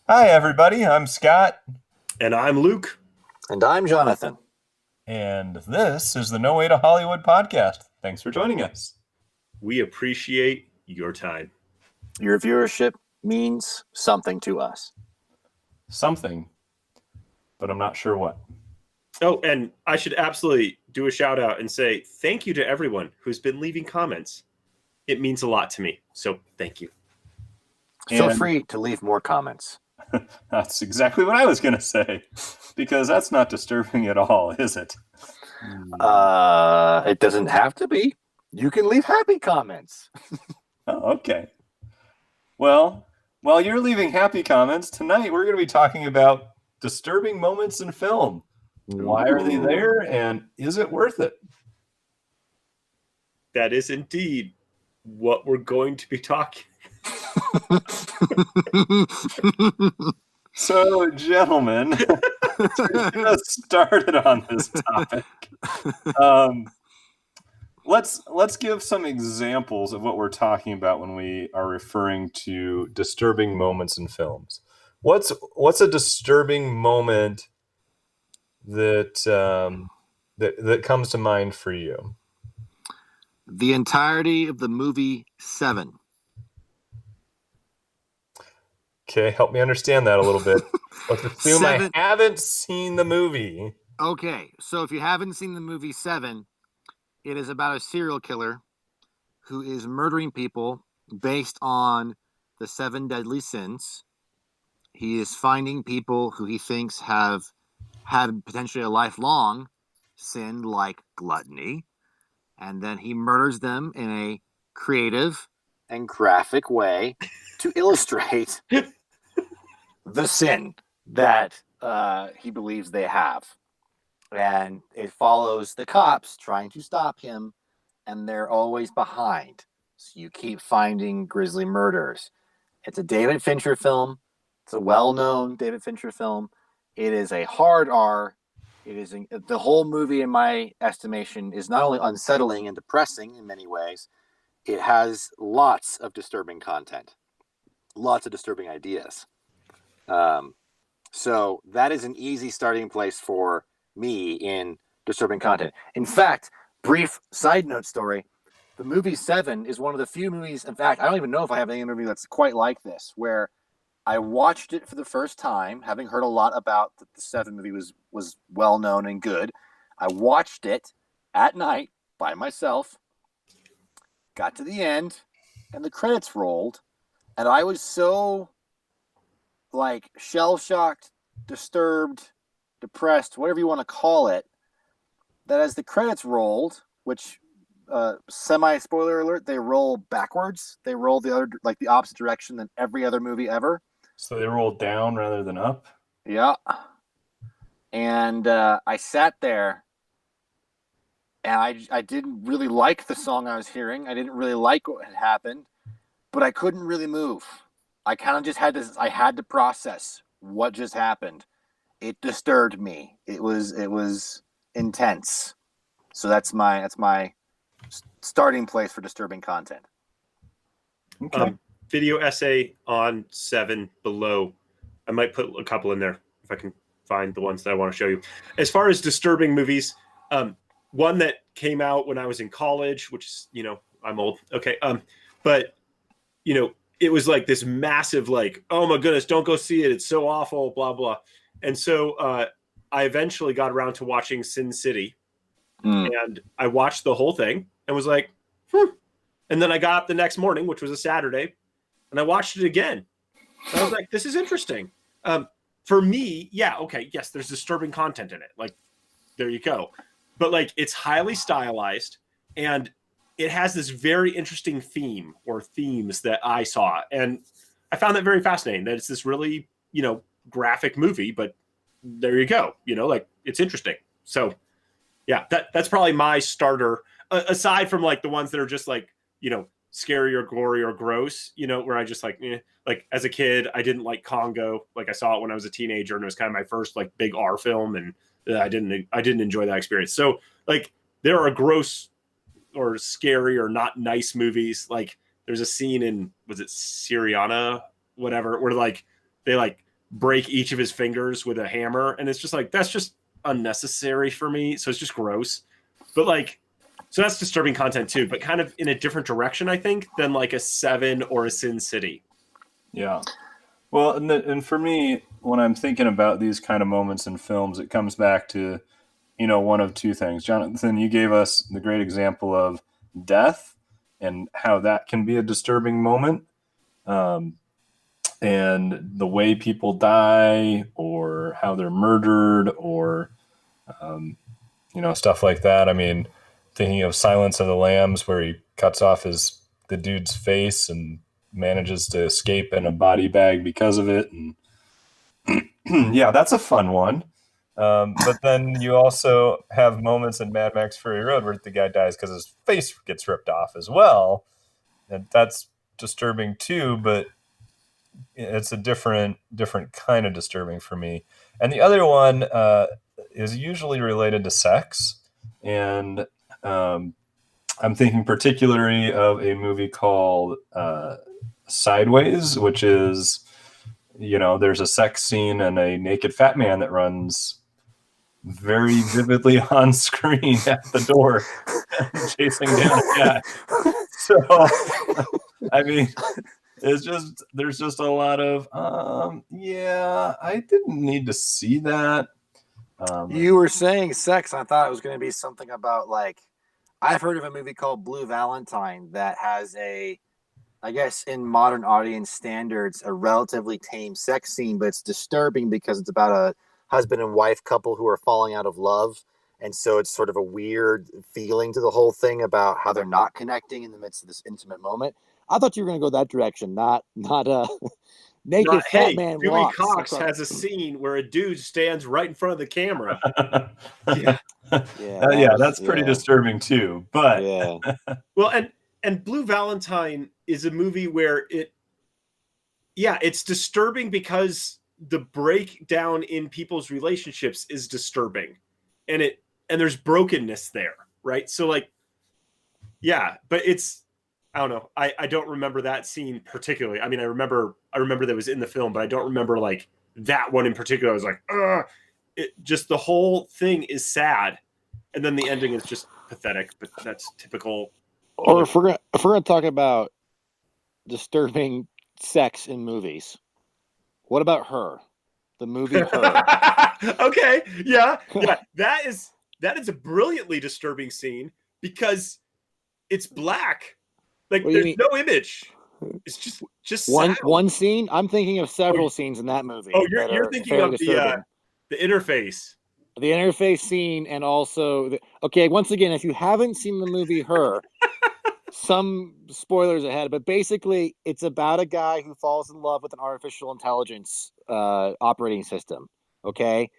Hi, everybody. I'm Scott, And I'm Luke. And I'm Jonathan. and this is the No Way to Hollywood podcast. Thanks for joining us. We appreciate your time. Your viewership means something to us. Something, but I'm not sure what. Oh, and I should absolutely do a shout out and say thank you to everyone who's been leaving comments. It means a lot to me. So thank you. Feel And free to leave more comments. that's exactly what I was going to say, because that's not disturbing at all, is it? It doesn't have to be. You can leave happy comments. Oh, okay. Well, while you're leaving happy comments, tonight we're going to be talking about disturbing moments in film. Why are they there, and is it worth it? That is indeed what we're going to be talking. So, gentlemen, to get us started on this topic, let's give some examples of what we're talking about when we are referring to disturbing moments in films. What's a disturbing moment that that comes to mind for you? The entirety of the movie Seven. Okay, help me understand that a little bit. Let's assume Seven. I haven't seen the movie. Okay, so if you haven't seen the movie Seven, it is about a serial killer who is murdering people based on the seven deadly sins. He is finding people who he thinks have had potentially a lifelong sin like gluttony, and then he murders them in a creative and graphic way to illustrate the sin that he believes they have. And it follows the cops trying to stop him, and they're always behind. So you keep finding grisly murders. It's a David Fincher film. It's a well-known David Fincher film. It is a hard R. The whole movie, in my estimation, is not only unsettling and depressing in many ways. It has lots of disturbing content, lots of disturbing ideas. So that is an easy starting place for me in disturbing content. In fact, brief side note story: the movie Seven is one of the few movies. In fact, I don't even know if I have any movie that's quite like this, where I watched it for the first time, having heard a lot about the Seven movie was well known and good. I watched it at night by myself, got to the end, and the credits rolled, and I was so like shell shocked, disturbed, depressed, whatever you want to call it, that as the credits rolled, which semi spoiler alert, they roll backwards. They roll the other like the opposite direction than every other movie ever. So they roll down rather than up? Yeah. And I sat there and I didn't really like the song I was hearing. I didn't really like what had happened, but I couldn't really move. I kind of just had to I had to process what just happened. It disturbed me. It was intense. So that's my starting place for disturbing content. Okay. Video essay on Seven below. I might put a couple in there if I can find the ones that I want to show you. As far as disturbing movies, one that came out when I was in college, which is, I'm old. Okay. But it was like this massive, like, oh my goodness, don't go see it. It's so awful, blah, blah. And so I eventually got around to watching Sin City, and I watched the whole thing and was like, And then I got up the next morning, which was a Saturday, and I watched it again. And I was like, this is interesting. For me, yeah, okay, yes, there's disturbing content in it. Like, there you go. But like, it's highly stylized, and it has this very interesting theme or themes that I saw, and I found that very fascinating. That it's this really, graphic movie, but there you go. Like, it's interesting. So, yeah, that's probably my starter. Aside from like the ones that are just like, scary or gory or gross, where I just like, like as a kid, I didn't like Congo. Like I saw it when I was a teenager, and it was kind of my first like big R film, and I didn't enjoy that experience. So like, there are gross or scary or not nice movies. Like there's a scene in, was it Syriana, whatever, where like they like break each of his fingers with a hammer, and it's just like that's just unnecessary for me. So it's just gross. But like, so that's disturbing content too, but kind of in a different direction, I think, than like a Seven or a Sin City. Yeah. Well, and for me, when I'm thinking about these kind of moments in films, it comes back to, one of two things. Jonathan, you gave us the great example of death and how that can be a disturbing moment. And the way people die or how they're murdered or, stuff like that. I mean, thinking of Silence of the Lambs, where he cuts off the dude's face and manages to escape in a body bag because of it. And yeah, that's a fun one. But then you also have moments in Mad Max Fury Road where the guy dies because his face gets ripped off as well. And that's disturbing too, but it's a different kind of disturbing for me. And the other one is usually related to sex. And I'm thinking particularly of a movie called Sideways, which is, there's a sex scene and a naked fat man that runs very vividly on screen at the door chasing down a guy. So, I mean, there's just a lot of, I didn't need to see that. You were saying sex. I thought it was going to be something about like, I've heard of a movie called Blue Valentine that has I guess in modern audience standards, a relatively tame sex scene, but it's disturbing because it's about a husband and wife couple who are falling out of love. And so it's sort of a weird feeling to the whole thing about how they're not connecting in the midst of this intimate moment. I thought you were going to go that direction, not naked fat man Dewey walks. Cox has a scene where a dude stands right in front of the camera. That's pretty disturbing too. But well, and Blue Valentine is a movie where it's disturbing because the breakdown in people's relationships is disturbing, and there's brokenness there, right? So like, but it's, I don't know. I don't remember that scene particularly. I mean, I remember that was in the film, but I don't remember like that one in particular. I was like, just the whole thing is sad, and then the ending is just pathetic. But that's typical. Or if we're gonna talk about disturbing sex in movies, what about Her, the movie Her? Okay, yeah, that is a brilliantly disturbing scene because it's black. Like there's no image. It's just one scene. I'm thinking of several scenes in that movie. Oh, you're thinking of the interface. The interface scene, and also once again, if you haven't seen the movie Her, some spoilers ahead, but basically it's about a guy who falls in love with an artificial intelligence operating system. Okay.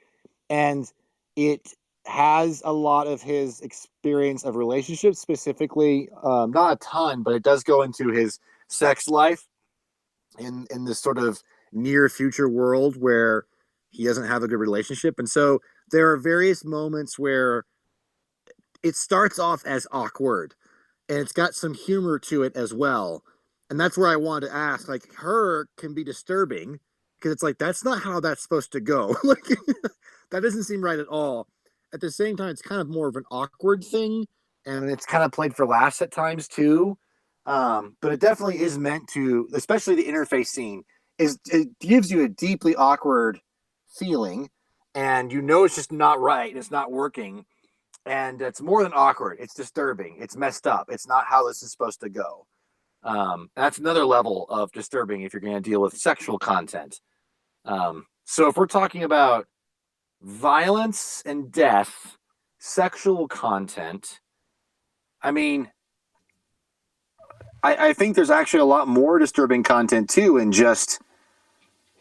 And it has a lot of his experience of relationships, specifically, not a ton, but it does go into his sex life in this sort of near future world where he doesn't have a good relationship. And so there are various moments where it starts off as awkward and it's got some humor to it as well. And that's where I wanted to ask, like, Her can be disturbing because it's like, that's not how that's supposed to go. Like, that doesn't seem right at all. At the same time, it's kind of more of an awkward thing, and it's kind of played for laughs at times too. But it definitely is meant to, especially the interface scene, it gives you a deeply awkward feeling, and it's just not right. It's not working. And it's more than awkward. It's disturbing. It's messed up. It's not how this is supposed to go. That's another level of disturbing if you're going to deal with sexual content. So if we're talking about violence and death, sexual content, I mean, I think there's actually a lot more disturbing content too, and just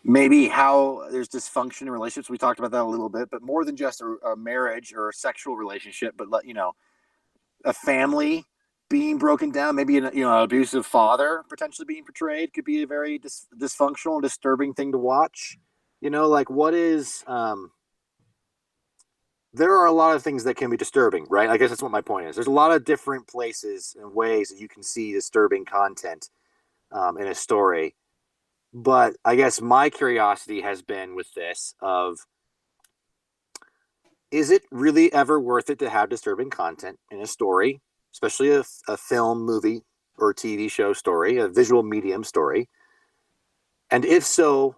maybe how there's dysfunction in relationships. We talked about that a little bit, but more than just a marriage or a sexual relationship, but a family being broken down, maybe an abusive father potentially being portrayed could be a very dysfunctional and disturbing thing to watch. What is there are a lot of things that can be disturbing, right? I guess that's what my point is. There's a lot of different places and ways that you can see disturbing content in a story. But I guess my curiosity has been with this of, is it really ever worth it to have disturbing content in a story, especially a film, movie, or TV show story, a visual medium story? And if so,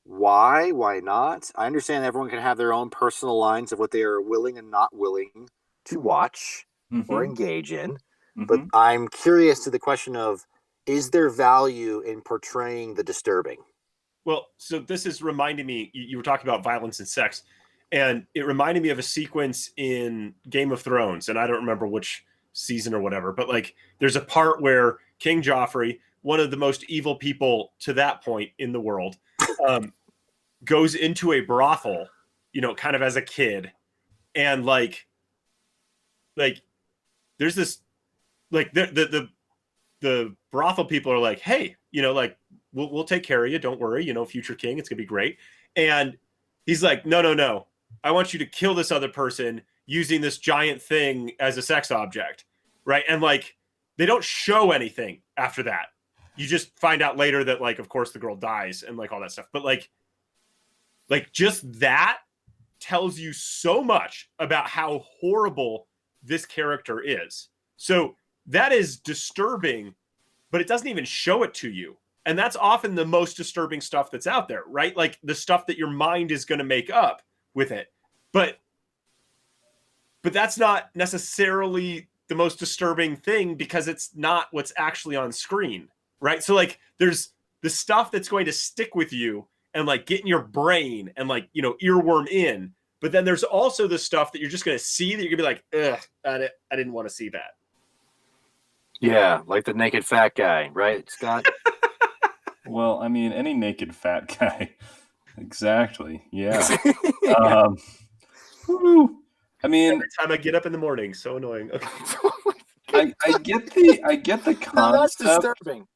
why? Why not? I understand everyone can have their own personal lines of what they are willing and not willing to watch or engage in. But I'm curious to the question of, is there value in portraying the disturbing? Well, so this is reminding me, you were talking about violence and sex, and it reminded me of a sequence in Game of Thrones, and I don't remember which season or whatever, but like there's a part where King Joffrey, one of the most evil people to that point in the world, goes into a brothel, kind of as a kid, and like there's this, like the brothel people are like, hey, like we'll take care of you, don't worry, future king, it's gonna be great. And he's like, no, I want you to kill this other person using this giant thing as a sex object, right? And like they don't show anything after that. You just find out later that, like, of course the girl dies and like all that stuff, but like just that tells you so much about how horrible this character is. So that is disturbing, but it doesn't even show it to you. And that's often the most disturbing stuff that's out there, right? Like the stuff that your mind is going to make up with it. But that's not necessarily the most disturbing thing because it's not what's actually on screen, right? So like there's the stuff that's going to stick with you and like get in your brain and like, earworm in. But then there's also the stuff that you're just going to see that you're going to be like, ugh, I didn't want to see that. Yeah, like the naked fat guy, right, Scott? Well, I mean, any naked fat guy. Exactly. Yeah. I mean, every time I get up in the morning, so annoying. Okay. I get the concept. No, that's disturbing.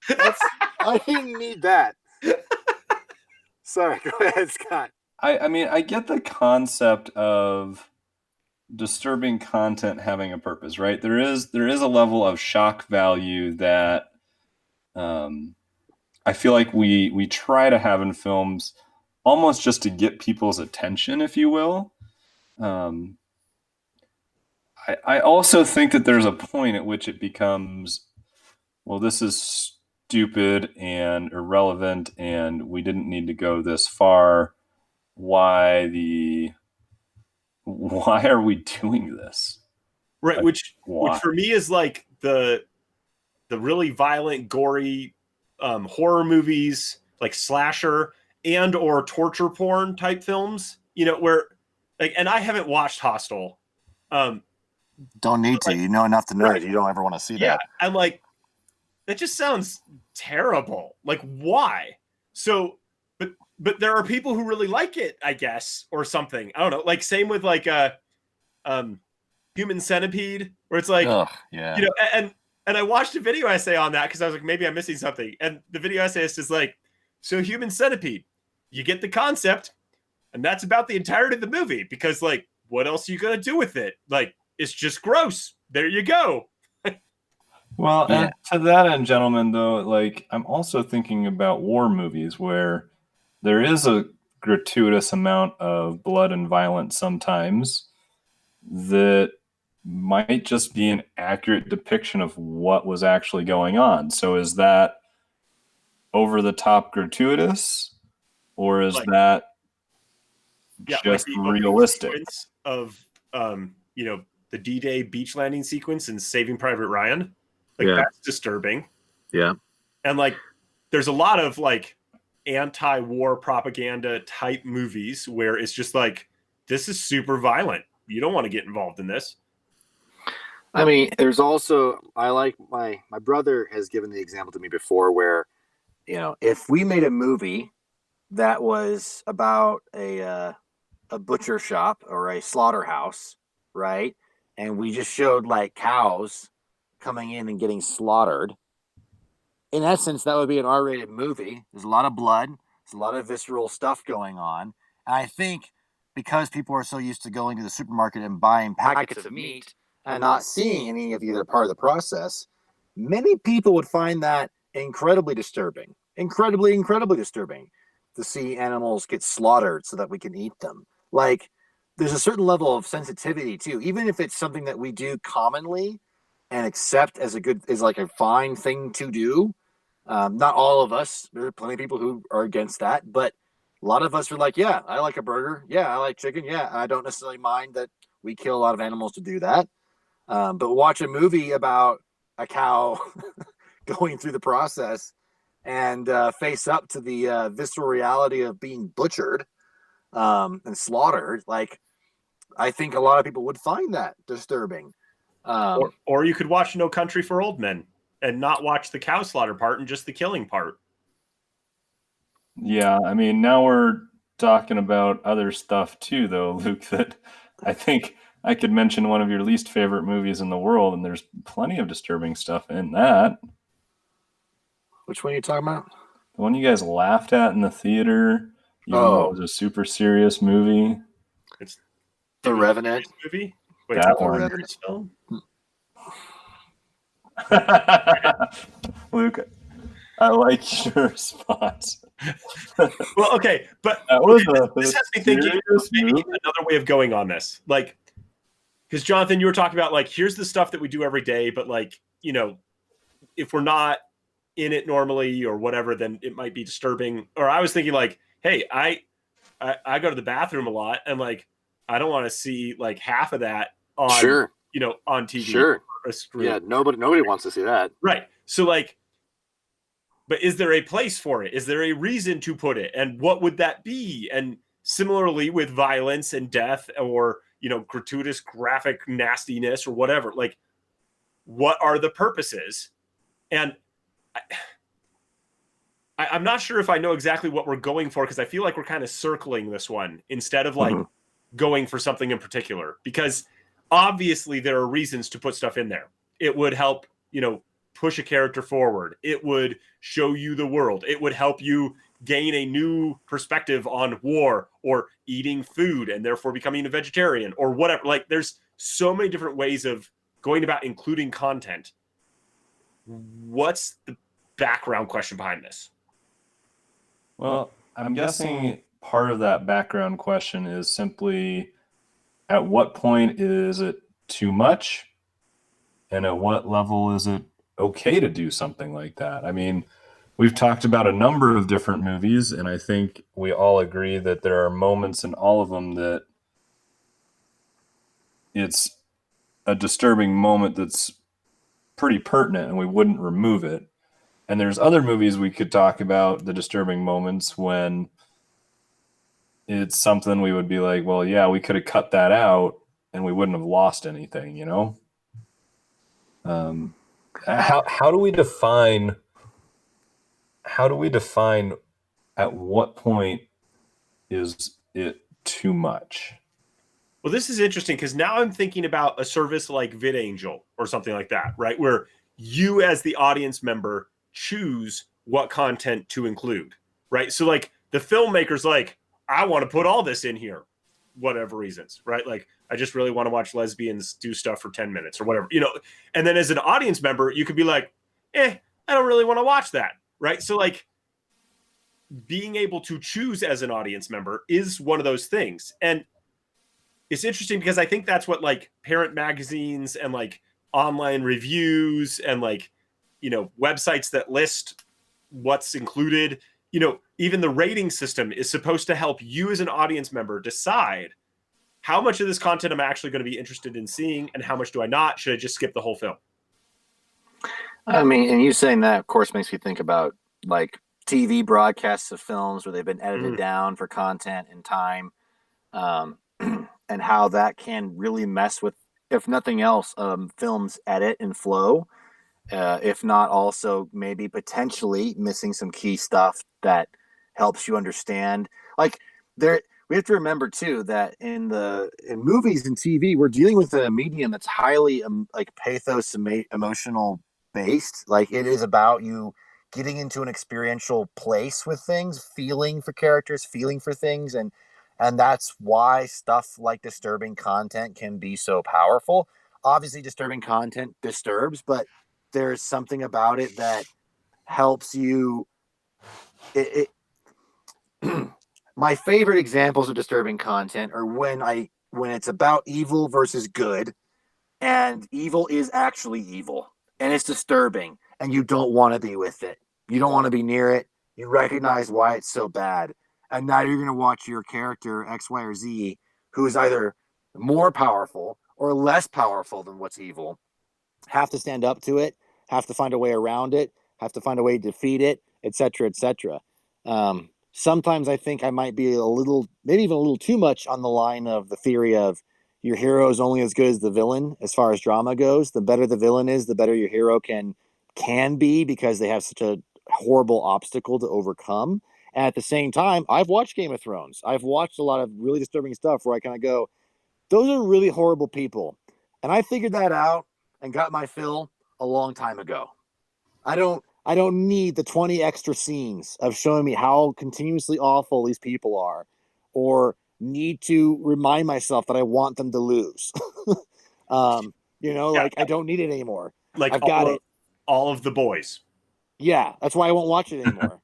I didn't need that. Sorry, go ahead, Scott. I mean, I get the concept of disturbing content having a purpose, right? There is a level of shock value that I feel like we try to have in films almost just to get people's attention, if you will. I also think that there's a point at which it becomes, well, this is stupid and irrelevant and we didn't need to go this far. Why are we doing this? Right, which for me is like the really violent, gory horror movies, like slasher and or torture porn type films, where like, and I haven't watched Hostel. Don't need to. Like, you know enough to know that you don't ever want to see that. I'm like, that just sounds terrible. Like, why? So, but there are people who really like it, I guess, or something. I don't know. Like, same with like Human Centipede, where it's like, yeah, and I watched a video essay on that because I was like, maybe I'm missing something. And the video essayist is like, so Human Centipede, you get the concept, and that's about the entirety of the movie because, like, what else are you gonna do with it? Like, it's just gross. There you go. Well, yeah. And to that end, gentlemen, though, like, I'm also thinking about war movies where there is a gratuitous amount of blood and violence sometimes that might just be an accurate depiction of what was actually going on. So is that over the top gratuitous, or is that just like realistic? Of the D-Day beach landing sequence in Saving Private Ryan, like that's disturbing. Yeah, and like there's a lot of like anti-war propaganda type movies where it's just like, this is super violent. You don't want to get involved in this. I mean, there's also, I like my brother has given the example to me before where, if we made a movie that was about a butcher shop or a slaughterhouse, right? And we just showed like cows coming in and getting slaughtered. In essence, that would be an R-rated movie. There's a lot of blood. There's a lot of visceral stuff going on. And I think because people are so used to going to the supermarket and buying packets of meat and not seeing any of the other part of the process, many people would find that incredibly disturbing. incredibly, incredibly disturbing to see animals get slaughtered so that we can eat them. Like, there's a certain level of sensitivity too, even if it's something that we do commonly and accept as like a fine thing to do. Not all of us. There are plenty of people who are against that, but a lot of us are like, yeah, I like a burger. Yeah, I like chicken. Yeah, I don't necessarily mind that we kill a lot of animals to do that. But watch a movie about a cow going through the process and face up to the visceral reality of being butchered and slaughtered. Like, I think a lot of people would find that disturbing. Or you could watch No Country for Old Men and not watch the cow slaughter part and just the killing part. Yeah, I mean, now we're talking about other stuff too, though, Luke, that I think I could mention one of your least favorite movies in the world, and there's plenty of disturbing stuff in that. Which one are you talking about? The one you guys laughed at in the theater, even though it was a super serious movie. It's The Revenant movie. Wait, That the one. Revenant film. Luke, I like your response. Well, okay, but That was this has me thinking maybe another way of going on this. Like, because Jonathan, you were talking about like, here's the stuff that we do every day, but like, you know, if we're not in it normally or whatever, then it might be disturbing. Or I was thinking like, hey, I go to the bathroom a lot, and like, I don't want to see like half of that on on TV. Sure. Or a screen. Yeah, nobody wants to see that. Right. So like, but is there a place for it? Is there a reason to put it? And what would that be? And similarly with violence and death, or gratuitous graphic nastiness or whatever, like, what are the purposes? And I'm not sure if I know exactly what we're going for, because I feel like we're kind of circling this one instead of like going for something in particular, because obviously there are reasons to put stuff in there. It would help, push a character forward. It would show you the world. It would help you gain a new perspective on war or eating food and therefore becoming a vegetarian or whatever. Like, there's so many different ways of going about including content. What's the background question behind this? Well, I'm guessing part of that background question is simply, at what point is it too much? And at what level is it okay to do something like that? I mean, we've talked about a number of different movies, and I think we all agree that there are moments in all of them that it's a disturbing moment that's pretty pertinent and we wouldn't remove it. And there's other movies we could talk about, the disturbing moments, when it's something we would be like, well, yeah, we could have cut that out and we wouldn't have lost anything, How do we define at what point is it too much? Well, this is interesting because now I'm thinking about a service like VidAngel or something like that, right? Where you as the audience member choose what content to include, right? So like the filmmaker's like, I want to put all this in here, whatever reasons, right? Like, I just really want to watch lesbians do stuff for 10 minutes or whatever, and then as an audience member, you could be like, I don't really want to watch that, right? So like, being able to choose as an audience member is one of those things. And it's interesting because I think that's what like parent magazines and like online reviews and like, websites that list what's included, even the rating system is supposed to help you as an audience member decide how much of this content I'm actually going to be interested in seeing and how much do I not? Should I just skip the whole film? I mean, and you saying that, of course, makes me think about like TV broadcasts of films where they've been edited down for content and time, and how that can really mess with, if nothing else, film's edit and flow, if not also maybe potentially missing some key stuff that helps you understand. Like, we have to remember too that in movies and TV, we're dealing with a medium that's highly like pathos emotional based. Like, it is about you getting into an experiential place with things, feeling for characters, feeling for things, and that's why stuff like disturbing content can be so powerful. Obviously, disturbing content disturbs, but there's something about it that helps you it my favorite examples of disturbing content are when it's about evil versus good, and evil is actually evil, and it's disturbing, and you don't want to be with it. You don't want to be near it. You recognize why it's so bad, and now you're going to watch your character X, Y, or Z, who is either more powerful or less powerful than what's evil, have to stand up to it, have to find a way around it, have to find a way to defeat it, etc., etc. Sometimes I think I might be a little, maybe even a little too much on the line of the theory of your hero is only as good as the villain as far as drama goes. The better the villain is, the better your hero can be, because they have such a horrible obstacle to overcome. And at the same time, I've watched Game of Thrones. I've watched a lot of really disturbing stuff where I kind of go, those are really horrible people. And I figured that out and got my fill a long time ago. I don't need the 20 extra scenes of showing me how continuously awful these people are, or need to remind myself that I want them to lose. Yeah. I don't need it anymore. Like I've got it. All of the boys. Yeah, that's why I won't watch it anymore.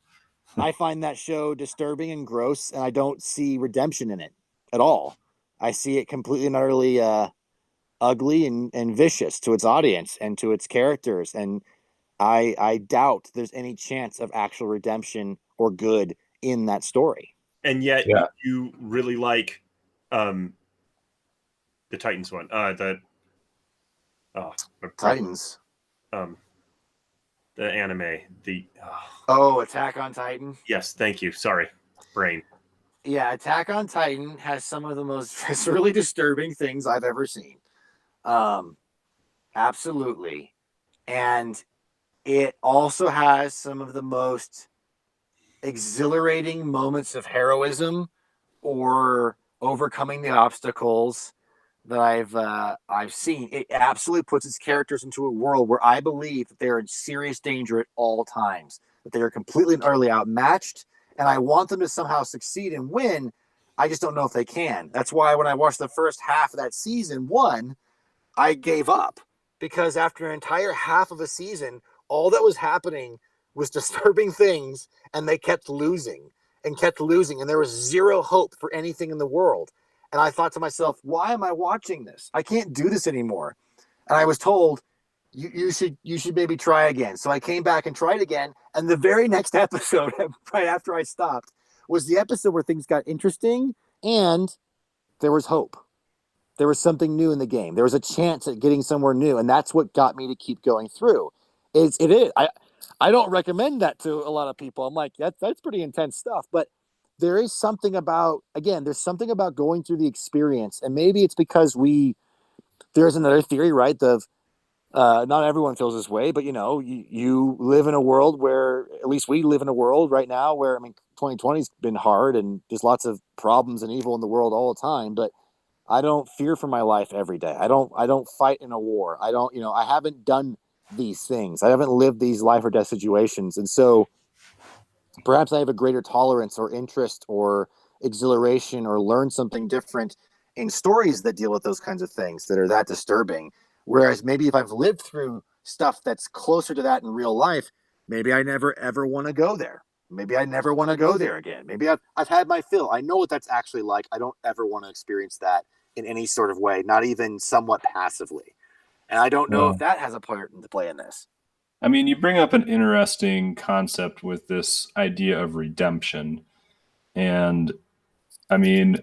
I find that show disturbing and gross, and I don't see redemption in it at all. I see it completely and utterly ugly and vicious to its audience and to its characters. And I doubt there's any chance of actual redemption or good in that story. And yet Yeah. you really like the Titans one. Titans. The anime. Attack on Titan. Yes, thank you. Sorry, brain. Yeah, Attack on Titan has some of the most viscerally disturbing things I've ever seen. Absolutely. And it also has some of the most exhilarating moments of heroism or overcoming the obstacles that I've seen. It absolutely puts its characters into a world where I believe that they're in serious danger at all times, that they are completely and utterly outmatched, and I want them to somehow succeed and win. I just don't know if they can. That's why when I watched the first half of that season one, I gave up, because after an entire half of a season, all that was happening was disturbing things, and they kept losing and kept losing, and there was zero hope for anything in the world. And I thought to myself, why am I watching this? I can't do this anymore. And I was told, you should maybe try again. So I came back and tried again, and the very next episode, right after I stopped, was the episode where things got interesting and there was hope. There was something new in the game. There was a chance at getting somewhere new, and that's what got me to keep going through. It is. I don't recommend that to a lot of people. I'm like, that's pretty intense stuff. But there is something about, again, there's something about going through the experience, and maybe it's because there's another theory, right? Not everyone feels this way, but you live in a world where, at least we live in a world right now where, 2020's been hard, and there's lots of problems and evil in the world all the time, but I don't fear for my life every day. I don't fight in a war. I haven't done these things. I haven't lived these life or death situations. And so perhaps I have a greater tolerance or interest or exhilaration, or learn something different in stories that deal with those kinds of things that are that disturbing. Whereas maybe if I've lived through stuff that's closer to that in real life, maybe I never ever want to go there. Maybe I never want to go there again. Maybe I've had my fill. I know what that's actually like. I don't ever want to experience that in any sort of way, not even somewhat passively. And I don't know if that has a part to play in this. I mean, you bring up an interesting concept with this idea of redemption. And I mean,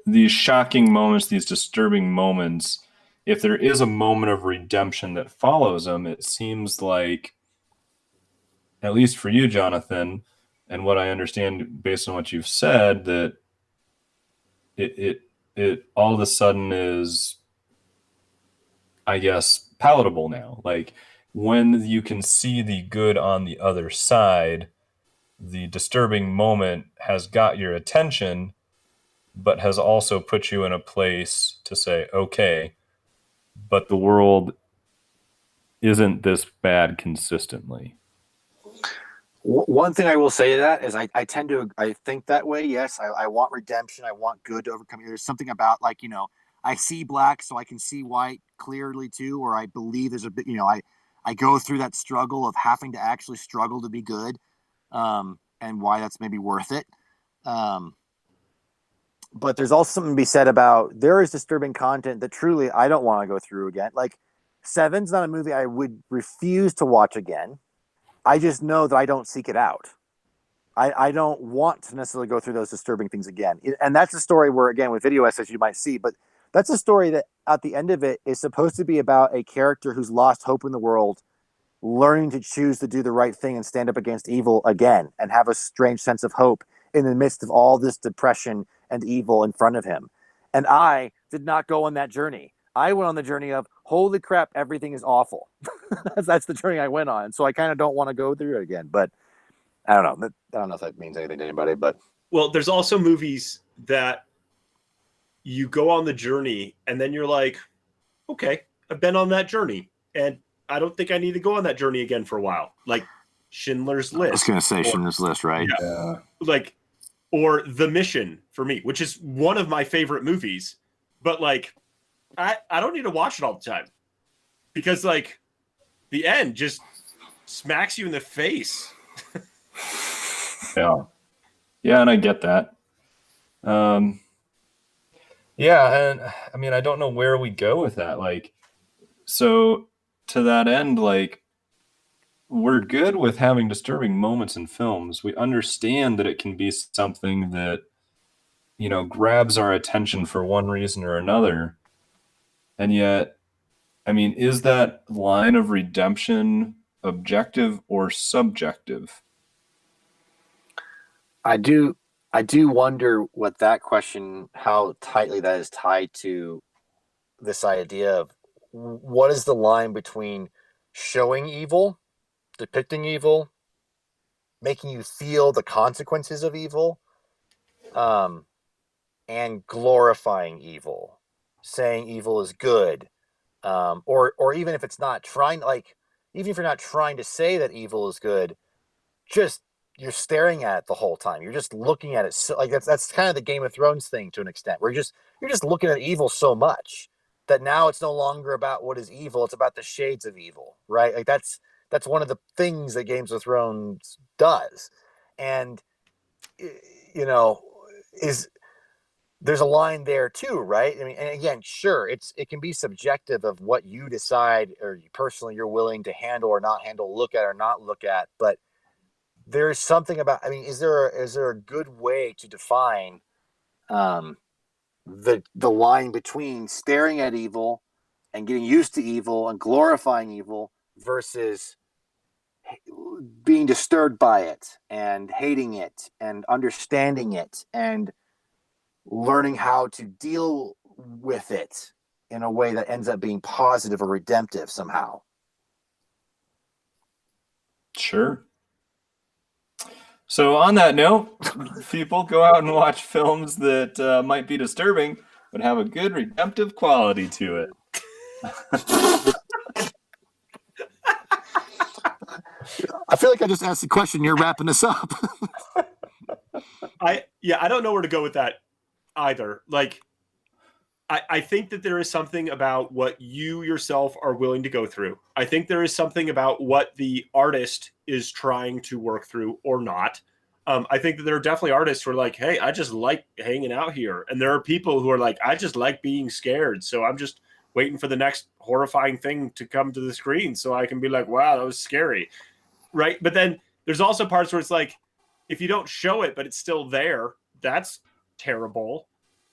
these shocking moments, these disturbing moments, if there is a moment of redemption that follows them, it seems like, at least for you, Jonathan, and what I understand based on what you've said, that it all of a sudden is, I guess, palatable now. Like, when you can see the good on the other side, the disturbing moment has got your attention, but has also put you in a place to say, okay, but the world isn't this bad consistently. One thing I will say to that is I think that way. Yes, I want redemption. I want good to overcome. There's something about, I see black so I can see white clearly too, or I believe there's a bit, I go through that struggle of having to actually struggle to be good. And and why that's maybe worth it. But there's also something to be said about there is disturbing content that truly I don't want to go through again. Like Seven's not a movie I would refuse to watch again. I just know that I don't seek it out. I don't want to necessarily go through those disturbing things again. And that's a story where, again, with video essays you might see, but that's a story that at the end of it is supposed to be about a character who's lost hope in the world, learning to choose to do the right thing and stand up against evil again and have a strange sense of hope in the midst of all this depression and evil in front of him. And I did not go on that journey. I went on the journey of, holy crap, everything is awful. That's the journey I went on. So I kind of don't want to go through it again. But I don't know. I don't know if that means anything to anybody. But well, there's also movies that you go on the journey and then you're like, okay, I've been on that journey and I don't think I need to go on that journey again for a while. Like Schindler's List. I was going to say Schindler's List, right? Yeah. Like, or The Mission for me, which is one of my favorite movies. But like, I don't need to watch it all the time because like the end just smacks you in the face. Yeah. Yeah, and I get that. Yeah, and I mean, I don't know where we go with that. Like, so to that end, like, we're good with having disturbing moments in films. We understand that it can be something that, you know, grabs our attention for one reason or another. And yet, I mean, is that line of redemption objective or subjective? I do wonder what that question, how tightly that is tied to this idea of what is the line between showing evil, depicting evil, making you feel the consequences of evil, and glorifying evil, saying evil is good, or even if it's not trying, like even if you're not trying to say that evil is good, just you're staring at it the whole time. You're just looking at it. So, like that's kind of the Game of Thrones thing to an extent, where you're just looking at evil so much that now it's no longer about what is evil. It's about the shades of evil, right? Like that's one of the things that Games of Thrones does, and you know, is there's a line there too, right? I mean, and again, sure, it can be subjective of what you decide or you personally you're willing to handle or not handle, look at or not look at, but there's something about, I mean, is there a good way to define the line between staring at evil and getting used to evil and glorifying evil versus being disturbed by it and hating it and understanding it and learning how to deal with it in a way that ends up being positive or redemptive somehow? Sure. So on that note, people go out and watch films that might be disturbing, but have a good redemptive quality to it. I feel like I just asked the question. You're wrapping this up. I don't know where to go with that either. Like, I think that there is something about what you yourself are willing to go through. I think there is something about what the artist is trying to work through or not. I think that there are definitely artists who are like, hey, I just like hanging out here. And there are people who are like, I just like being scared. So I'm just waiting for the next horrifying thing to come to the screen so I can be like, wow, that was scary. Right. But then there's also parts where it's like, if you don't show it, but it's still there, that's terrible.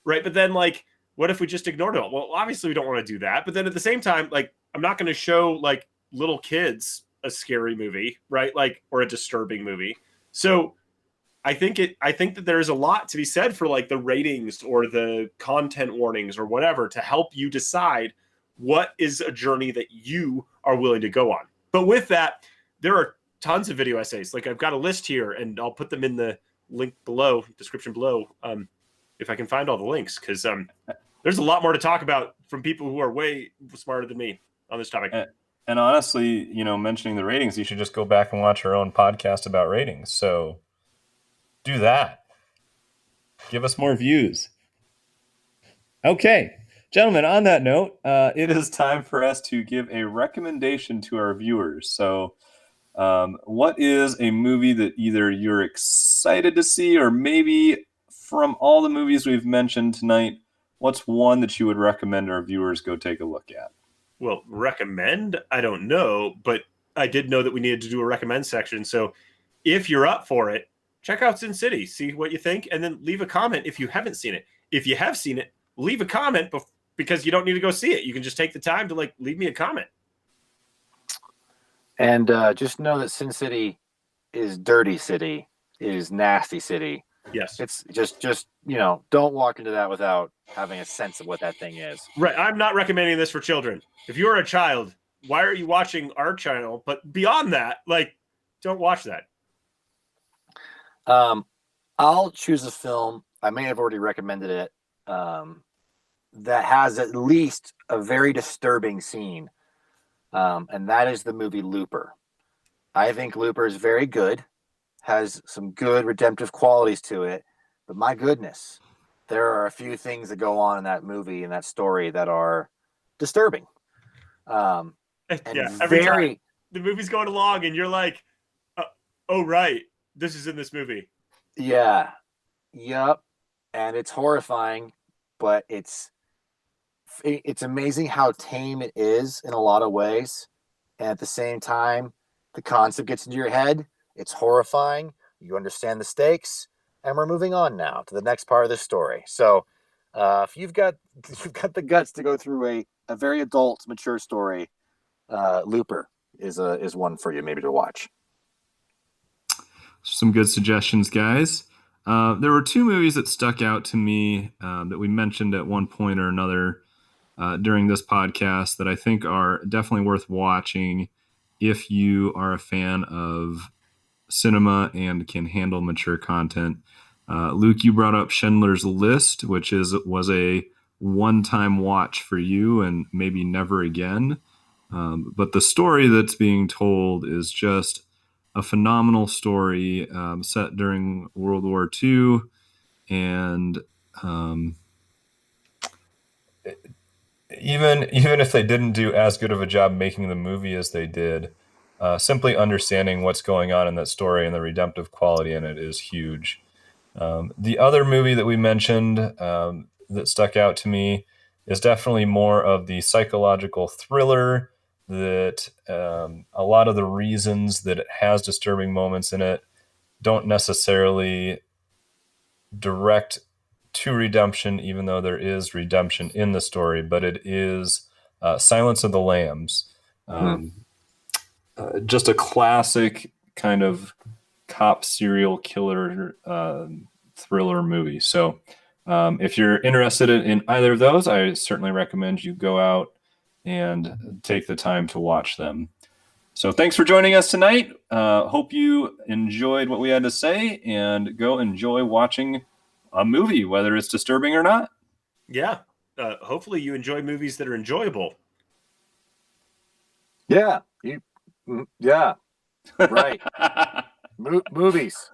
Right. But then like, what if we just ignored it? Well, obviously we don't want to do that. But then at the same time, like, I'm not going to show like little kids a scary movie, right? Like, or a disturbing movie. So I think that there's a lot to be said for like the ratings or the content warnings or whatever to help you decide what is a journey that you are willing to go on. But with that, there are tons of video essays. Like I've got a list here and I'll put them in the link below, description below, if I can find all the links, because there's a lot more to talk about from people who are way smarter than me on this topic. And honestly, you know, mentioning the ratings, you should just go back and watch our own podcast about ratings. So do that. Give us more views. Okay, gentlemen, on that note, it is time for us to give a recommendation to our viewers. So What is a movie that either you're excited to see, or maybe from all the movies we've mentioned tonight, what's one that you would recommend our viewers go take a look at? Well, recommend? I don't know, but I did know that we needed to do a recommend section. So if you're up for it, check out Sin City, see what you think, and then leave a comment if you haven't seen it. If you have seen it, leave a comment because you don't need to go see it. You can just take the time to leave me a comment. And just know that Sin City is dirty city, is nasty city. Yes. It's just don't walk into that without having a sense of what that thing is. Right. I'm not recommending this for children. If you're a child, why are you watching our channel? But beyond that, don't watch that. I'll choose a film. I may have already recommended it. That has at least a very disturbing scene. And that is the movie Looper. I think Looper is very good, has some good redemptive qualities to it, but my goodness, there are a few things that go on in that movie and that story that are disturbing. And every time the movie's going along and you're like, oh, right, this is in this movie. Yeah. Yep. And it's horrifying, but it's amazing how tame it is in a lot of ways. And at the same time, the concept gets into your head. It's horrifying. You understand the stakes, and we're moving on now to the next part of the story. So if you've got the guts to go through a very adult, mature story, Looper is one for you maybe to watch. Some good suggestions, guys. There were two movies that stuck out to me that we mentioned at one point or another during this podcast that I think are definitely worth watching if you are a fan of cinema and can handle mature content. Luke, you brought up Schindler's List, which was a one-time watch for you and maybe never again. But the story that's being told is just a phenomenal story set during World War II. And even if they didn't do as good of a job making the movie as they did, simply understanding what's going on in that story and the redemptive quality in it is huge. The other movie that we mentioned that stuck out to me is definitely more of the psychological thriller that a lot of the reasons that it has disturbing moments in it don't necessarily direct to redemption, even though there is redemption in the story, but it is Silence of the Lambs. Just a classic kind of cop serial killer thriller movie. So if you're interested in either of those, I certainly recommend you go out and take the time to watch them. So thanks for joining us tonight. Hope you enjoyed what we had to say, and go enjoy watching a movie, whether it's disturbing or not. Yeah. Hopefully you enjoy movies that are enjoyable. Yeah. Yeah. Right. Movies.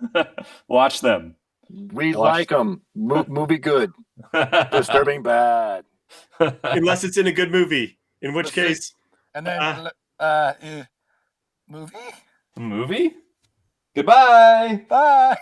Watch them. We like them. Movie good. Disturbing bad. Unless it's in a good movie, in which case. And then movie? Movie? Goodbye. Bye.